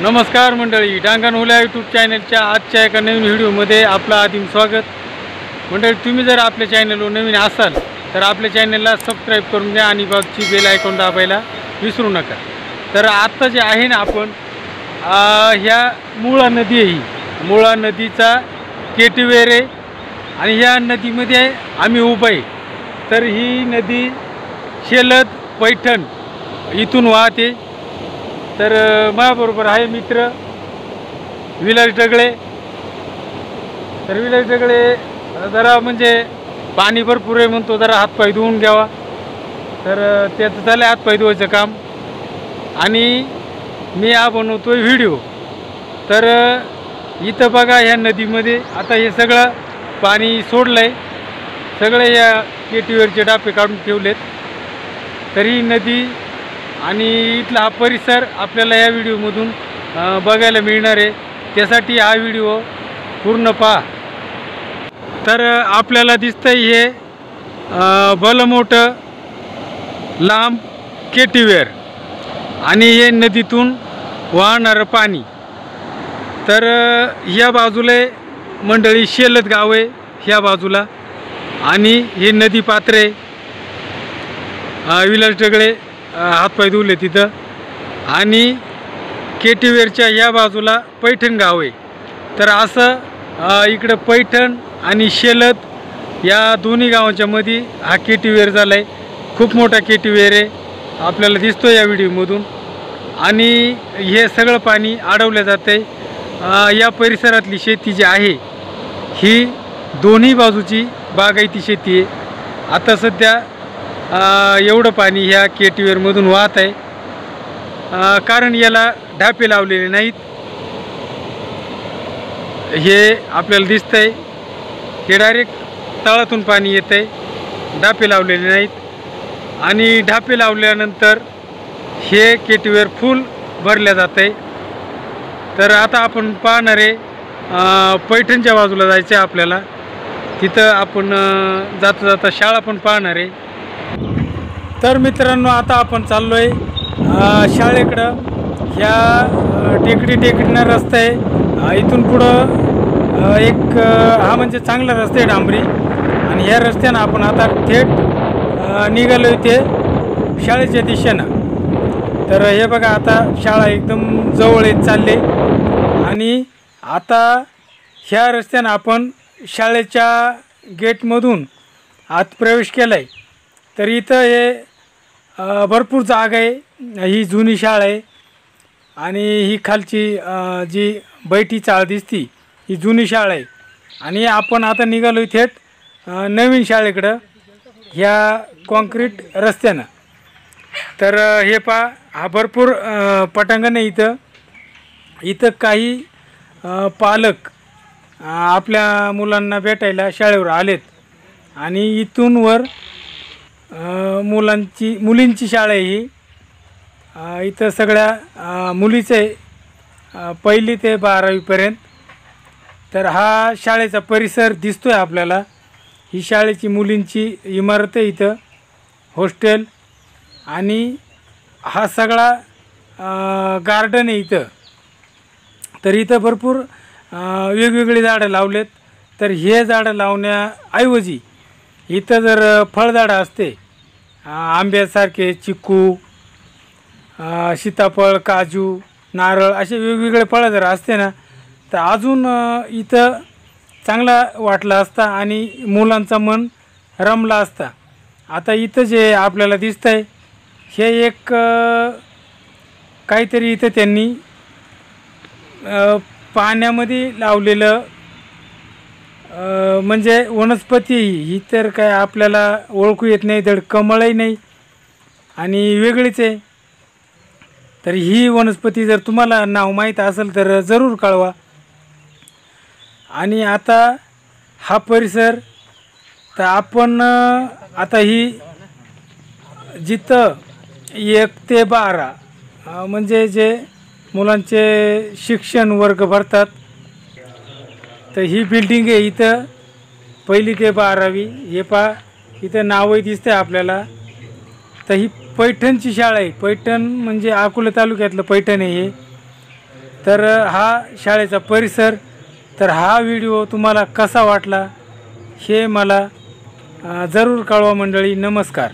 नमस्कार मंडळी, डांगण हुल्या यूट्यूब चॅनलच्या आजच्या एका नवीन व्हिडिओमध्ये आपलं आदिम स्वागत। मंडळी, तुम्ही जर आपल्या चॅनलवर नवीन असाल तर आपल्या चॅनलला सबस्क्राईब करून घ्या आणि बाजूची बेल आयकॉन दाबायला विसरू नका। तर आता जे आहे ना, आपण ह्या मुळा नदी आहे, ही मुळा नदीचा केटीवेर आहे आणि ह्या नदीमध्ये आम्ही उभा आहे। तर ही नदी शेलद पैठण इथून वाहते। तर माझ्याबरोबर आहे मित्र विलास ढगळे। तर विलास ढगळे जरा म्हणजे पाणी भरपूर आहे म्हणतो, जरा हातपाय धुवून घ्यावा। तर त्याचं झालं हातपाय धुवायचं काम आणि मी बनवतोय व्हिडिओ। तर इथं बघा, ह्या नदीमध्ये आता हे सगळं पाणी सोडलंय, सगळे या केटीवेरचे डापे काढून ठेवलेत। तरी नदी आणि इथला हा परिसर आपल्याला या व्हिडिओमधून बघायला मिळणार आहे, त्यासाठी हा व्हिडिओ पूर्ण पहा। तर आपल्याला दिसतंय हे भलं मोठं लांब केटीवेर आणि हे नदीतून वाहणारं पाणी। तर ह्या बाजूला मंडळी शेलद गाव आहे ह्या बाजूला, आणि हे नदी पात्र आहे। विलास ढगळे हातपाय धुवले तिथं, आणि केटीवेरच्या या बाजूला पैठण गाव आहे। तर असं इकडं पैठण आणि शेलद या दोन्ही गावांच्या मध्ये हा केटीवेर झाला आहे। खूप मोठा केटीवेर आहे, आपल्याला दिसतो या व्हिडिओमधून। आणि हे सगळं पाणी अडवलं जातं आहे। या परिसरातली शेती जी आहे ही दोन्ही बाजूची बागायती शेती आहे। आता सध्या एवढं पाणी ह्या केटीवेरमधून वाहत आहे, कारण याला ढापे लावलेले नाहीत। हे आपल्याला दिसतंय, हे डायरेक्ट तळातून पाणी येत आहे, ढापे लावलेले नाहीत। आणि ढापे लावल्यानंतर हे केटीवेर फुल भरल्या जात आहे। तर आता आपण पाहणार आहे पैठणच्या बाजूला जायचं आहे आपल्याला, तिथं आपण जाता जाता शाळा पण पाहणार आहे। तर मित्रांनो, आता आपण चाललो आहे शाळेकडं। ह्या टेकडीनं रस्ता आहे, इथून पुढं एक हा म्हणजे चांगला रस्ता आहे, डांबरी। आणि ह्या रस्त्यानं आपण आता थेट निघालो इथे शाळेच्या दिशेनं। तर हे बघा, आता शाळा एकदम जवळ येत चालले, आणि आता ह्या रस्त्यानं आपण शाळेच्या गेटमधून आत प्रवेश केला आहे। तर इथं हे भरपूर जागा आहे, ही जुनी शाळा आहे। आणि ही खालची जी बैठी चाळ दिसती ही जुनी शाळा आहे। आणि आपण आता निघालो थेट नवीन शाळेकडं ह्या कॉन्क्रीट रस्त्यानं। तर हे पहा, हा भरपूर पटांगण आहे इथं। इथं काही पालक आपल्या मुलांना भेटायला शाळेवर आलेत, आणि इथून वर मुलींची शाळा आहे ही। इथं सगळ्या मुलीचं आहे, 1ली ते 12वीपर्यंत। तर हा शाळेचा परिसर दिसतोय आपल्याला, ही शाळेची मुलींची इमारत आहे, इथं हॉस्टेल, आणि हा सगळा गार्डन आहे इथं। तर इथं भरपूर वेगवेगळी झाडं लावलेत। तर हे झाडं लावण्याऐवजी इथं जर फळझाडं असते, आंब्यासारखे, चिक्कू, सीताफळ, काजू, नारळ, असे वेगवेगळे फळं जर असते ना, तर अजून इथं चांगला वाटला असता आणि मुलांचा मन रमला असता। आता इथं जे आपल्याला दिसतंय हे एक काहीतरी इथं त्यांनी पाण्यामध्ये लावलेलं म्हणजे वनस्पती ही, तर काय आपल्याला ओळखू येत नाही, धड कमळही नाही आणि वेगळीच आहे। तर ही वनस्पती जर तुम्हाला नाव माहीत असेल तर जरूर कळवा। आणि आता हा परिसर, तर आपण आता ही जिथं 1 ते 12 म्हणजे जे मुलांचे शिक्षण वर्ग भरतात, तर ही बिल्डिंग आहे इथं 1ली ते 12वी। हे पहा, इथं नावही दिसतंय आपल्याला। तर ही पैठणची शाळा आहे, पैठण म्हणजे अकोला तालुक्यातलं पैठण आहे हे। तर हा शाळेचा परिसर, तर हा व्हिडिओ तुम्हाला कसा वाटला हे मला जरूर कळवा मंडळी. नमस्कार.